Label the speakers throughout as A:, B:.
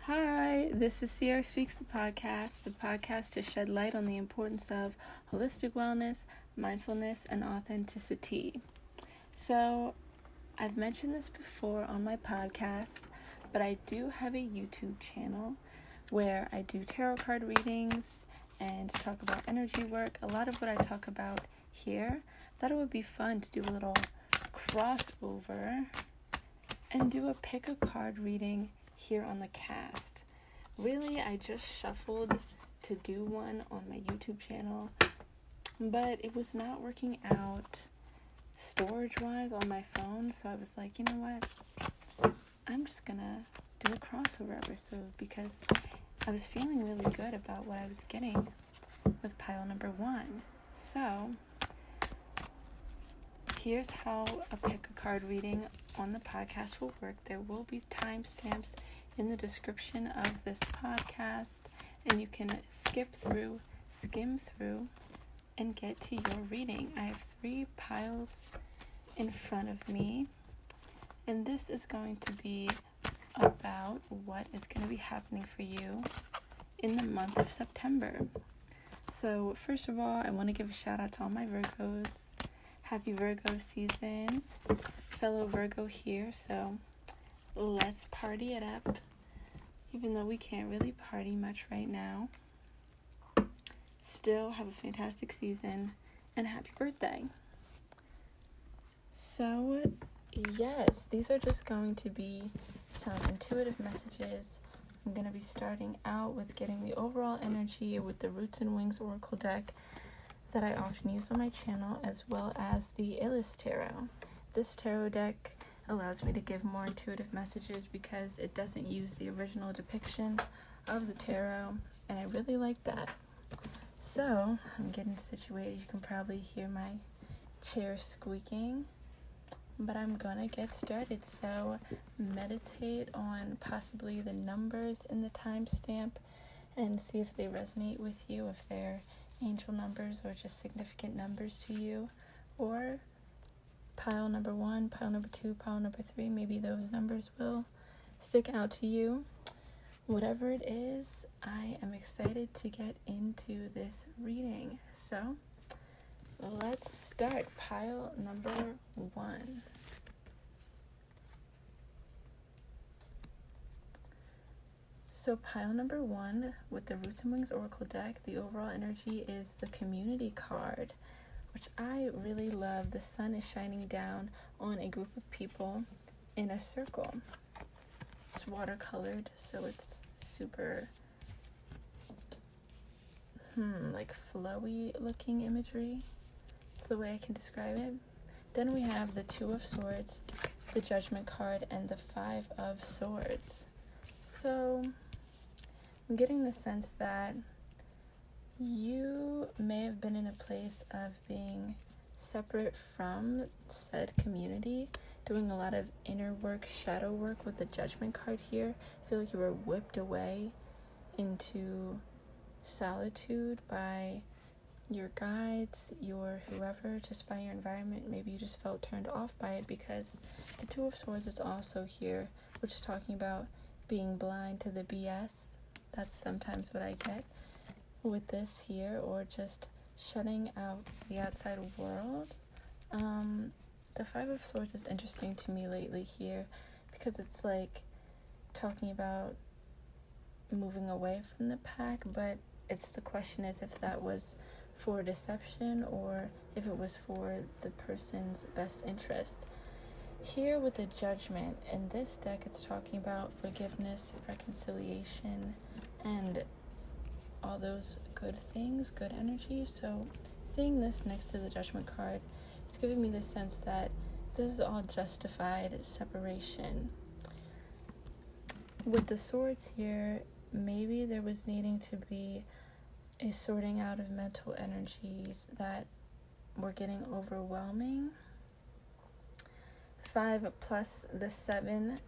A: Hi, this is Sierra Speaks the podcast to shed light on the importance of holistic wellness, mindfulness, and authenticity. So, I've mentioned this before on my podcast, but I do have a YouTube channel where I do tarot card readings and talk about energy work. A lot of what I talk about here, thought it would be fun to do a little crossover and do a pick a card reading here on the cast. Really, I just shuffled to do one on my YouTube channel, but it was not working out storage-wise on my phone, so I was like, you know what? I'm just gonna do a crossover episode because I was feeling really good about what I was getting with pile number 1. So, here's how a pick a card reading on the podcast will work. There will be timestamps in the description of this podcast, and you can skim through, and get to your reading. I have 3 piles in front of me, and this is going to be about what is going to be happening for you in the month of September. So first of all, I want to give a shout out to all my Virgos. Happy Virgo season. Fellow Virgo here, so let's party it up. Even though we can't really party much right now. Still have a fantastic season and happy birthday. So, yes, these are just going to be some intuitive messages. I'm going to be starting out with getting the overall energy with the Roots and Wings Oracle deck that I often use on my channel, as well as the Illus Tarot. This tarot deck allows me to give more intuitive messages because it doesn't use the original depiction of the tarot, and I really like that. So, I'm getting situated. You can probably hear my chair squeaking, but I'm gonna get started. So, meditate on possibly the numbers in the timestamp and see if they resonate with you, if they're angel numbers or just significant numbers to you, or pile number 1, pile number 2, pile number 3, maybe those numbers will stick out to you. Whatever it is, I am excited to get into this reading. So, let's start. Pile number 1. So pile number 1 with the Roots and Wings Oracle deck, the overall energy is the Community card, which I really love. The sun is shining down on a group of people in a circle. It's watercolored, so it's super like flowy looking imagery. It's the way I can describe it. Then we have the 2 of Swords, the Judgment card, and the 5 of Swords. So I'm getting the sense that you may have been in a place of being separate from said community, doing a lot of inner work, shadow work with the Judgment card here. I feel like you were whipped away into solitude by your guides, your whoever, just by your environment. Maybe you just felt turned off by it because the 2 of Swords is also here, which is talking about being blind to the BS. That's sometimes what I get with this here, or just shutting out the outside world. The 5 of Swords is interesting to me lately here because it's like talking about moving away from the pack, but the question is if that was for deception or if it was for the person's best interest. Here with the Judgment, in this deck it's talking about forgiveness, reconciliation, and all those good things, good energy. So seeing this next to the Judgment card, it's giving me the sense that this is all justified separation. With the Swords here, maybe there was needing to be a sorting out of mental energies that were getting overwhelming. 5 plus the 7,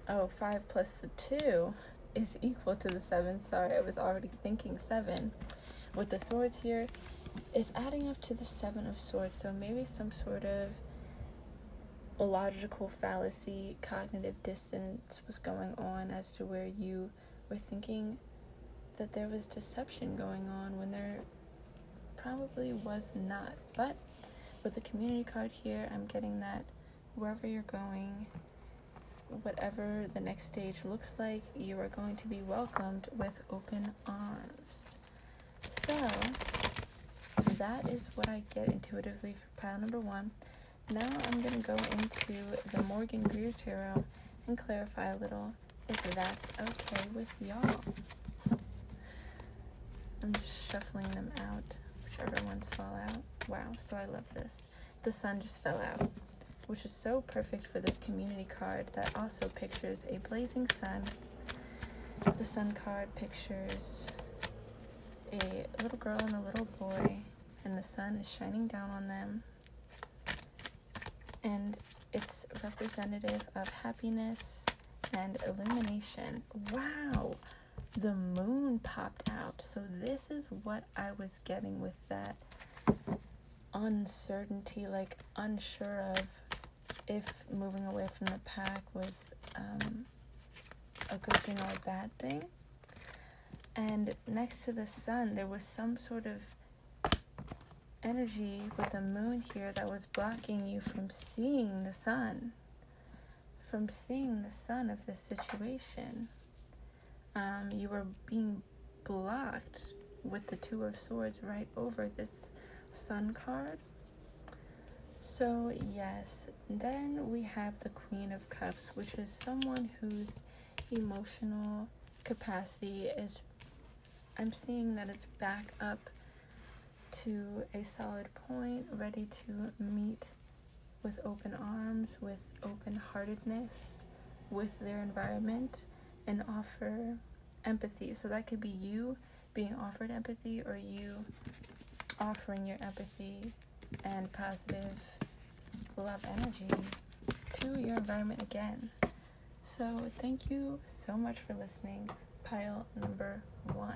A: 5 plus the 2 is equal to the 7. Sorry, I was already thinking 7. With the Swords here, it's adding up to the 7 of Swords. So maybe some sort of logical fallacy, cognitive dissonance was going on as to where you were thinking that there was deception going on when there probably was not. But with the community card here, I'm getting that wherever you're going, whatever the next stage looks like, you are going to be welcomed with open arms. So that is what I get intuitively for pile number 1. Now I'm going to go into the Morgan Greer Tarot and clarify a little if that's okay with y'all. I'm just shuffling them out, whichever ones fall out. Wow, so I love this. The sun just fell out, which is so perfect for this community card that also pictures a blazing sun. The sun card pictures a little girl and a little boy, and the sun is shining down on them. And it's representative of happiness and illumination. Wow, the moon popped out. So this is what I was getting with that uncertainty, like unsure of if moving away from the pack was a good thing or a bad thing. And next to the sun, there was some sort of energy with the moon here that was blocking you from seeing the sun, of this situation. You were being blocked with the Two of Swords right over this sun card. So yes, then we have the Queen of Cups, which is someone whose emotional capacity is, I'm seeing that it's back up to a solid point, ready to meet with open arms, with open-heartedness, with their environment, and offer empathy. So that could be you being offered empathy, or you offering your empathy and positive love energy to your environment again. So thank you so much for listening. Pile number 1.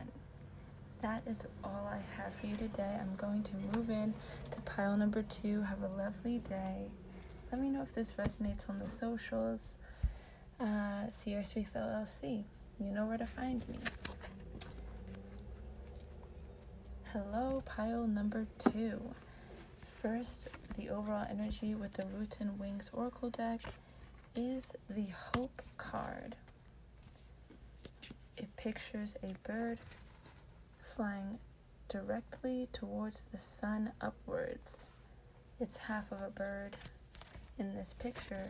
A: That is all I have for you today. I'm going to move in to pile number 2. Have a lovely day. Let me know if this resonates on the socials. Sierra Speaks LLC. You know where to find me. Hello, pile number 2. First, the overall energy with the Roots and Wings Oracle deck is the Hope card. It pictures a bird flying directly towards the sun upwards. It's half of a bird in this picture,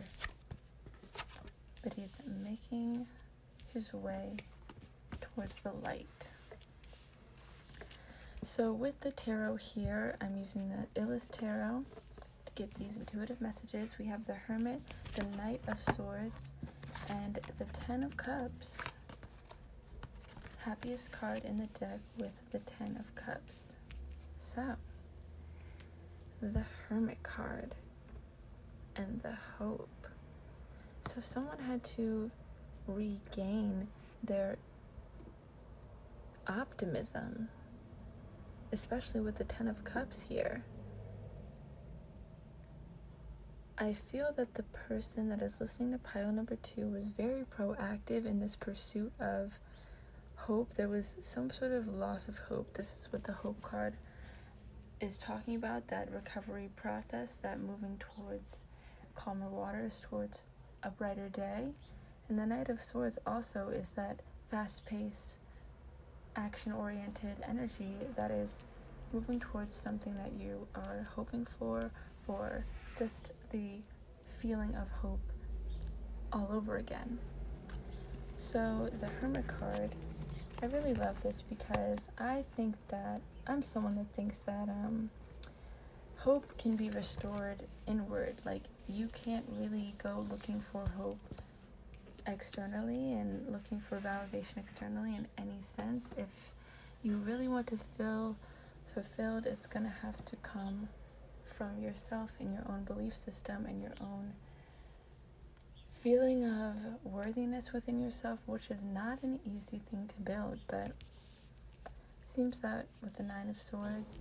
A: but he's making his way towards the light. So with the tarot here, I'm using the Illis Tarot to get these intuitive messages. We have the Hermit, the Knight of Swords, and the Ten of Cups. Happiest card in the deck with the Ten of Cups. So, the Hermit card and the Hope. So someone had to regain their optimism, especially with the Ten of Cups here. I feel that the person that is listening to pile number 2 was very proactive in this pursuit of hope. There was some sort of loss of hope. This is what the Hope card is talking about, that recovery process, that moving towards calmer waters, towards a brighter day. And the Knight of Swords also is that fast-paced, action-oriented energy that is moving towards something that you are hoping for, or just the feeling of hope all over again. So the Hermit card, I really love this because I think that I'm someone that thinks that hope can be restored inward. Like, you can't really go looking for hope externally and looking for validation externally in any sense. If you really want to feel fulfilled, it's going to have to come from yourself and your own belief system and your own feeling of worthiness within yourself, which is not an easy thing to build. But it seems that with the Nine of Swords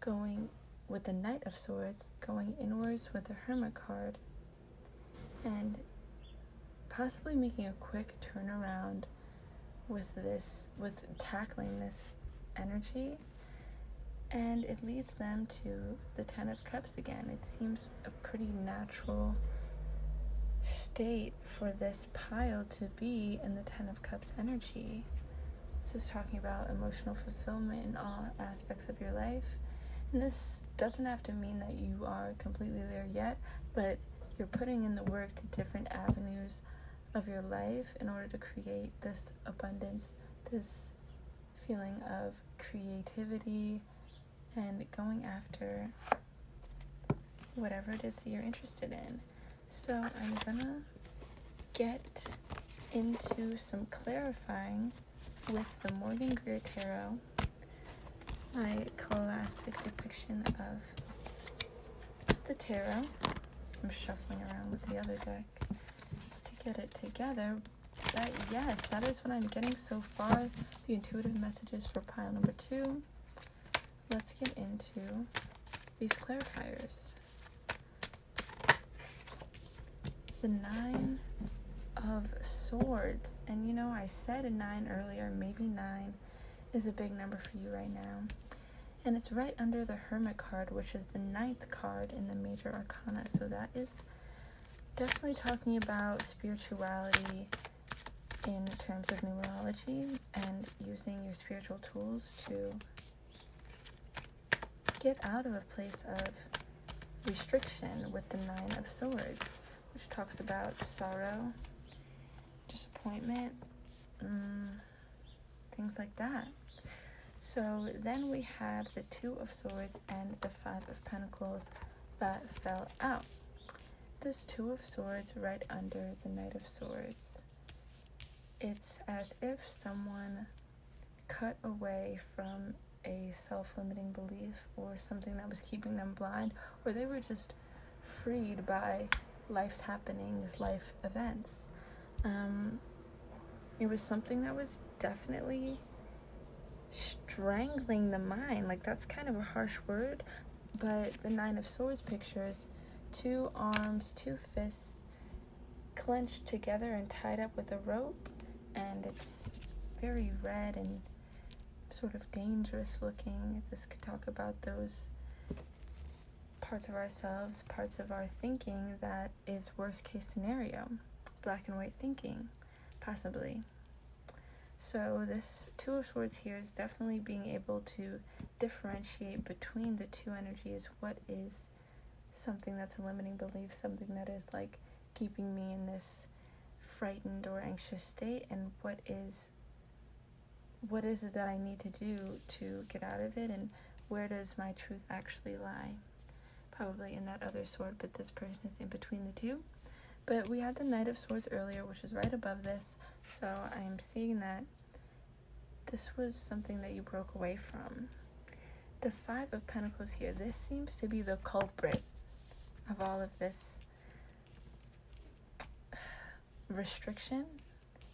A: going with the Knight of Swords going inwards with the Hermit card, and possibly making a quick turnaround with tackling this energy. And it leads them to the Ten of Cups again. It seems a pretty natural state for this pile to be in the Ten of Cups energy. This is talking about emotional fulfillment in all aspects of your life. And this doesn't have to mean that you are completely there yet, but you're putting in the work to different avenues of your life in order to create this abundance, this feeling of creativity, and going after whatever it is that you're interested in. So I'm gonna get into some clarifying with the Morgan Greer Tarot, my classic depiction of the tarot. I'm shuffling around with the other deck to get it together. But yes, that is what I'm getting so far. The intuitive messages for pile number 2. Let's get into these clarifiers. The 9 of Swords. And I said a 9 earlier. Maybe 9 is a big number for you right now. And it's right under the Hermit card, which is the 9th card in the Major Arcana. So that is definitely talking about spirituality in terms of numerology and using your spiritual tools to get out of a place of restriction with the 9 of Swords, which talks about sorrow, disappointment, things like that. So then we have the 2 of Swords and the 5 of Pentacles that fell out. This 2 of Swords right under the Knight of Swords. It's as if someone cut away from a self-limiting belief or something that was keeping them blind, or they were just freed by life's happenings, life events. It was something that was definitely strangling the mind. Like, that's kind of a harsh word, but the 9 of Swords pictures 2 arms, 2 fists clenched together and tied up with a rope, and it's very red and sort of dangerous looking. This could talk about those parts of ourselves, parts of our thinking that is worst case scenario, black and white thinking, possibly. So this 2 of Swords here is definitely being able to differentiate between the 2 energies. What is something that's a limiting belief, something that is like keeping me in this frightened or anxious state, and what is it that I need to do to get out of it, and where does my truth actually lie? Probably in that other sword, but this person is in between the 2. But we had the Knight of Swords earlier, which is right above this, so I'm seeing that this was something that you broke away from. The 5 of Pentacles here, this seems to be the culprit of all of this restriction,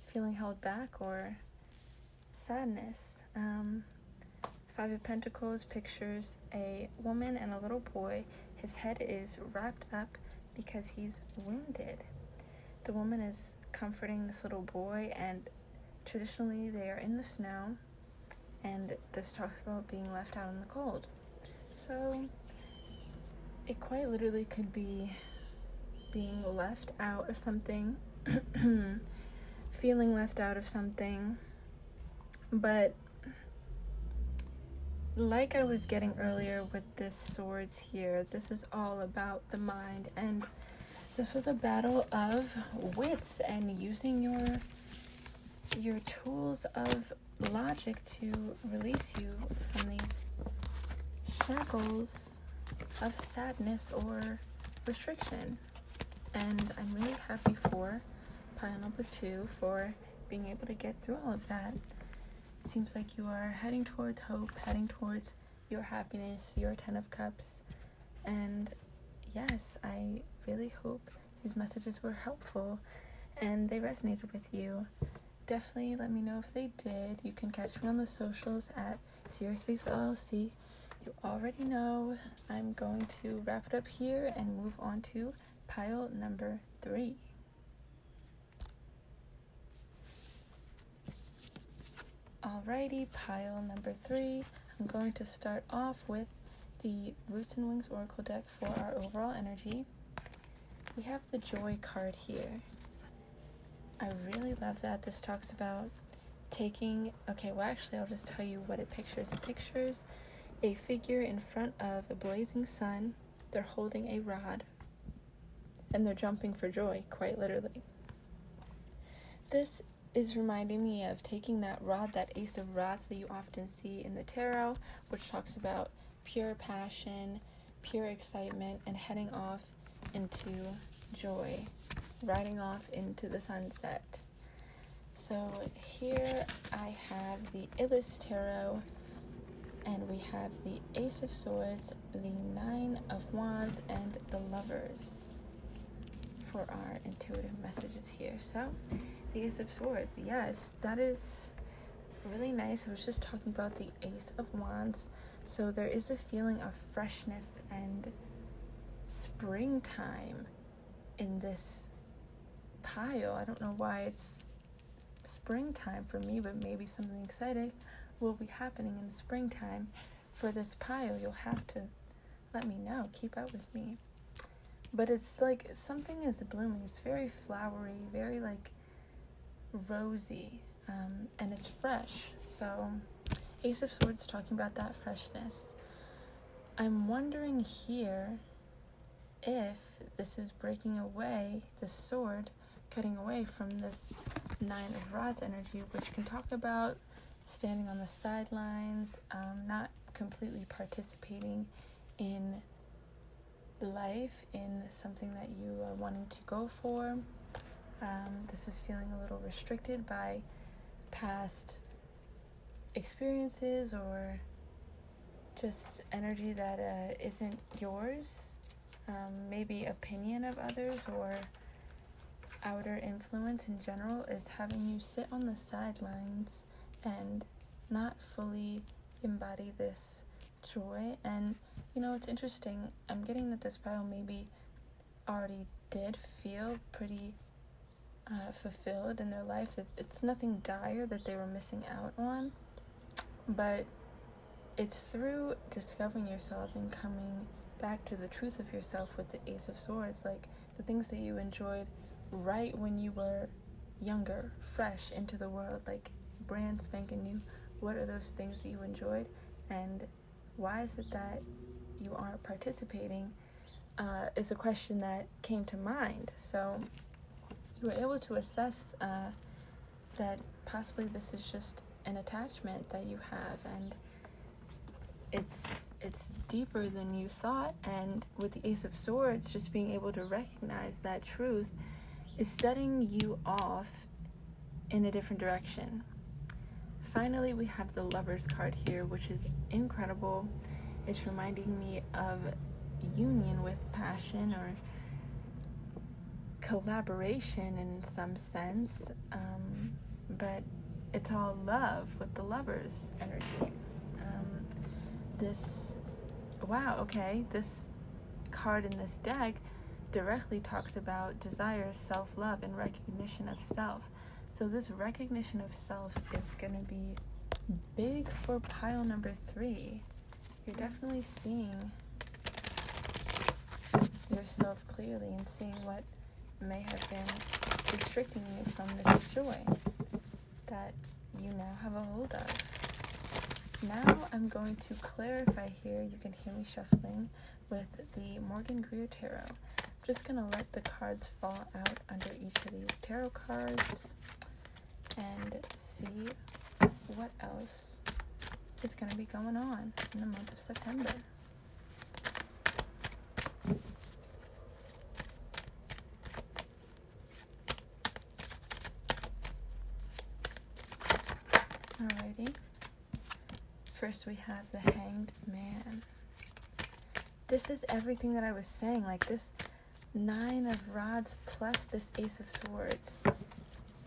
A: feeling held back, or sadness. 5 of Pentacles pictures a woman and a little boy. His head is wrapped up because he's wounded. The woman is comforting this little boy, and traditionally they are in the snow, and this talks about being left out in the cold. So it quite literally could be being left out of something, feeling left out of something. But like I was getting earlier with this Swords here, this is all about the mind, and this was a battle of wits and using your tools of logic to release you from these shackles of sadness or restriction. And I'm really happy for pile number 2 for being able to get through all of that. It seems like you are heading towards hope, heading towards your happiness, your 10 of Cups. And yes, I really hope these messages were helpful and they resonated with you. Definitely let me know if they did. You can catch me on the socials at Sierra Speaks LLC. You already know I'm going to wrap it up here and move on to pile number 3. Alrighty, pile number 3. I'm going to start off with the Roots and Wings Oracle deck for our overall energy. We have the Joy card here. I really love that. This talks about I'll just tell you what it pictures. It pictures a figure in front of a blazing sun. They're holding a rod, and they're jumping for joy, quite literally. This is reminding me of taking that rod, that Ace of Rods that you often see in the tarot, which talks about pure passion, pure excitement, and heading off into joy, riding off into the sunset. So here I have the Illis Tarot, and we have the Ace of Swords, the 9 of Wands, and the Lovers for our intuitive messages here. So the Ace of Swords, yes, that is really nice. I was just talking about the Ace of Wands. So there is a feeling of freshness and springtime in this pile. I don't know why it's springtime for me, but maybe something exciting will be happening in the springtime for this pile. You'll have to let me know. Keep up with me. But it's like something is blooming. It's very flowery, very like rosy, and it's fresh. So Ace of Swords talking about that freshness. I'm wondering here if this is breaking away, the sword cutting away from this 9 of Rods energy, which can talk about standing on the sidelines, not completely participating in life, in something that you are wanting to go for. This is feeling a little restricted by past experiences or just energy that isn't yours, maybe opinion of others or outer influence in general is having you sit on the sidelines and not fully embody this joy. And it's interesting, I'm getting that this pile maybe already did feel pretty fulfilled in their lives. It's nothing dire that they were missing out on, but it's through discovering yourself and coming back to the truth of yourself with the Ace of Swords, like the things that you enjoyed right when you were younger, fresh into the world, like brand spanking new. What are those things that you enjoyed, and why is it that you aren't participating, is a question that came to mind. So you were able to assess that possibly this is just an attachment that you have, and it's deeper than you thought. And with the Ace of Swords, just being able to recognize that truth is setting you off in a different direction. Finally, we have the Lovers card here, which is incredible. It's reminding me of union with passion or collaboration in some sense, but it's all love with the Lovers energy. This card in this deck directly talks about desire, self-love, and recognition of self. So this recognition of self is going to be big for pile number 3. You're definitely seeing yourself clearly and seeing what may have been restricting you from this joy that you now have a hold of. Now I'm going to clarify here. You can hear me shuffling with the Morgan Greer Tarot. I'm just going to let the cards fall out under each of these tarot cards and see what else is going to be going on in the month of September. Alrighty. First we have the Hanged Man. This is everything that I was saying, like this 9 of Rods plus this Ace of Swords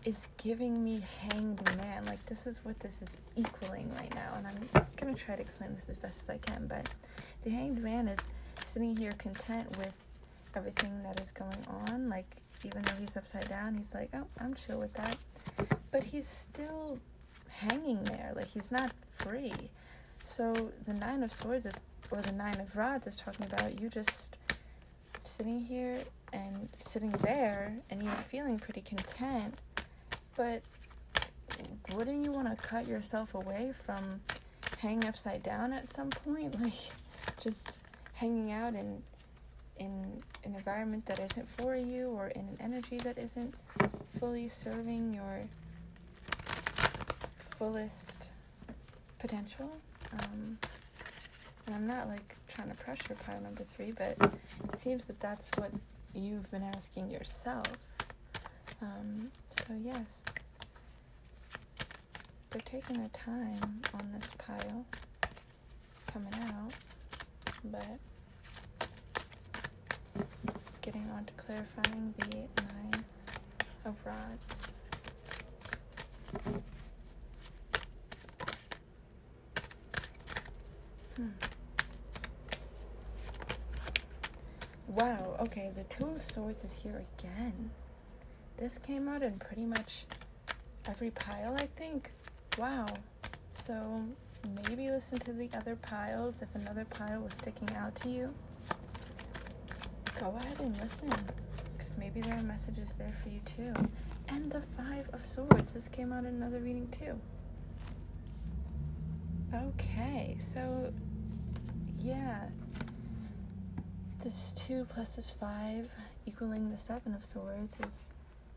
A: is giving me Hanged Man. Like this is what this is equaling right now, and I'm gonna try to explain this as best as I can. But the Hanged Man is sitting here content with everything that is going on. Like, even though he's upside down, he's like, oh, I'm chill with that. But he's still hanging there. Like, he's not free. So the Nine of Swords or the Nine of Rods is talking about you just sitting here and sitting there, and you're feeling pretty content. But wouldn't you want to cut yourself away from hanging upside down at some point? Like, just hanging out in an environment that isn't for you, or in an energy that isn't fully serving your fullest potential. And I'm not like trying to pressure pile number 3, but it seems that that's what you've been asking yourself. So yes, they're taking their time on this pile coming out, but getting on to clarifying the Nine of Rods. Wow, okay, the Two of Swords is here again. This came out in pretty much every pile, I think. Wow. So maybe listen to the other piles if another pile was sticking out to you. Go ahead and listen, because maybe there are messages there for you too. And the Five of Swords. This came out in another reading too. Okay, so yeah, this 2 plus this 5 equaling the 7 of Swords is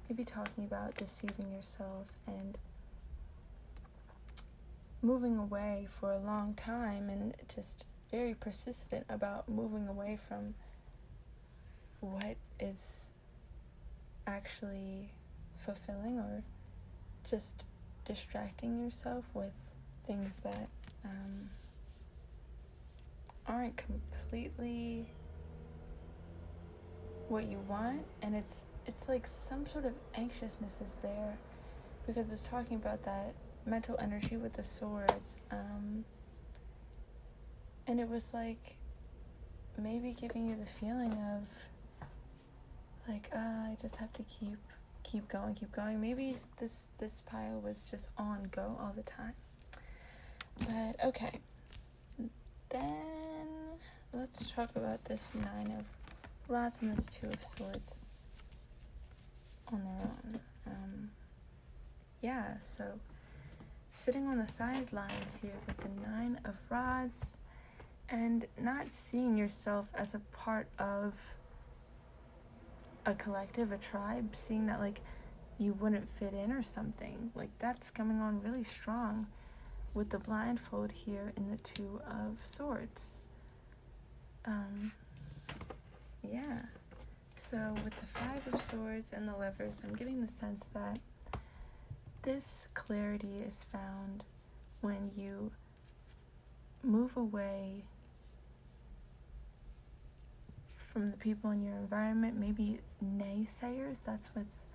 A: maybe talking about deceiving yourself and moving away for a long time, and just very persistent about moving away from what is actually fulfilling, or just distracting yourself with things that aren't completely what you want. And it's like some sort of anxiousness is there, because it's talking about that mental energy with the swords, and it was like maybe giving you the feeling of like, I just have to keep going. Maybe this pile was just on go all the time. But okay, then let's talk about this 9 of Rods and this 2 of Swords on their own. Yeah, so sitting on the sidelines here with the 9 of Rods, and not seeing yourself as a part of a collective, a tribe, seeing that like you wouldn't fit in or something. Like, that's coming on really strong with the blindfold here in the 2 of Swords. Yeah. So with the 5 of Swords and the Lovers, I'm getting the sense that this clarity is found when you move away from the people in your environment, maybe naysayers. That's what's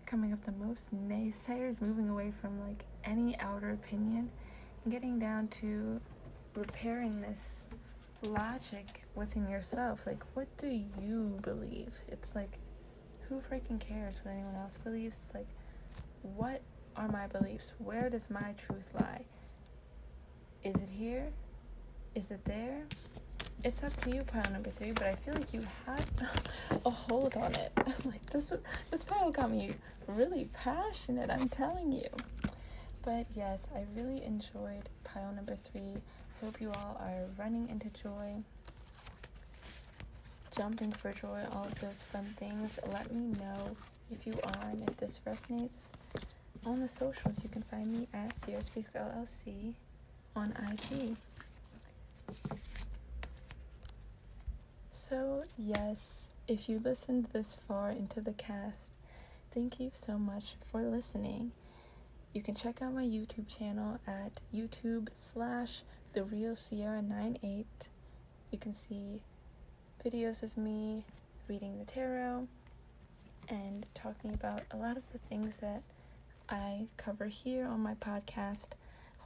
A: coming up the most. Naysayers, moving away from like any outer opinion and getting down to repairing this logic within yourself. Like, what do you believe? It's like, who freaking cares what anyone else believes? It's like, what are my beliefs? Where does my truth lie? Is it here? Is it there? It's up to you, pile number 3, but I feel like you have a hold on it. Like, this pile got me really passionate, I'm telling you. But yes, I really enjoyed pile number 3. Hope you all are running into joy, jumping for joy, all of those fun things. Let me know if you are, and if this resonates. On the socials, you can find me at Sierra Speaks LLC on IG. So yes, if you listened this far into the cast, thank you so much for listening. You can check out my YouTube channel at YouTube/TheRealSierra98. You can see videos of me reading the tarot and talking about a lot of the things that I cover here on my podcast: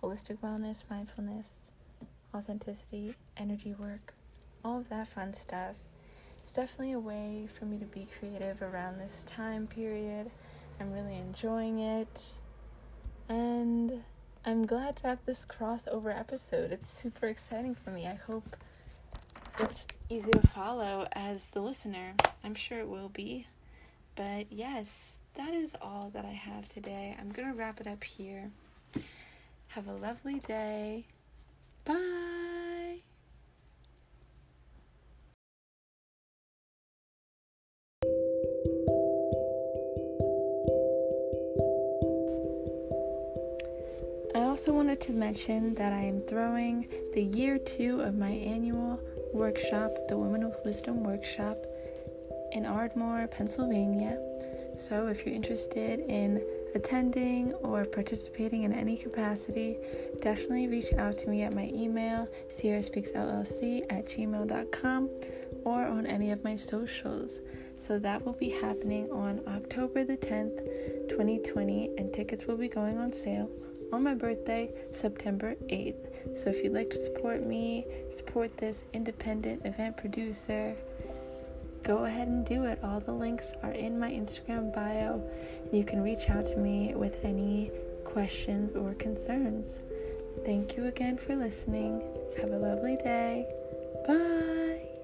A: holistic wellness, mindfulness, authenticity, energy work, all of that fun stuff. definitely a way for me to be creative around this time period. I'm really enjoying it, and I'm glad to have this crossover episode. It's super exciting for me. I hope it's easy to follow as the listener. I'm sure it will be. But yes, that is all that I have today. I'm going to wrap it up here. Have a lovely day. Bye. I also wanted to mention that I am throwing the year 2 of my annual workshop, the Women of Wisdom workshop, in Ardmore, Pennsylvania. So if you're interested in attending or participating in any capacity, definitely reach out to me at my email, sierraspeaksllc@gmail.com, or on any of my socials. So that will be happening on October the 10th, 2020, and tickets will be going on sale on my birthday, September 8th. So if you'd like to support me, support this independent event producer, go ahead and do it. All the links are in my Instagram bio. You can reach out to me with any questions or concerns. Thank you again for listening. Have a lovely day. Bye.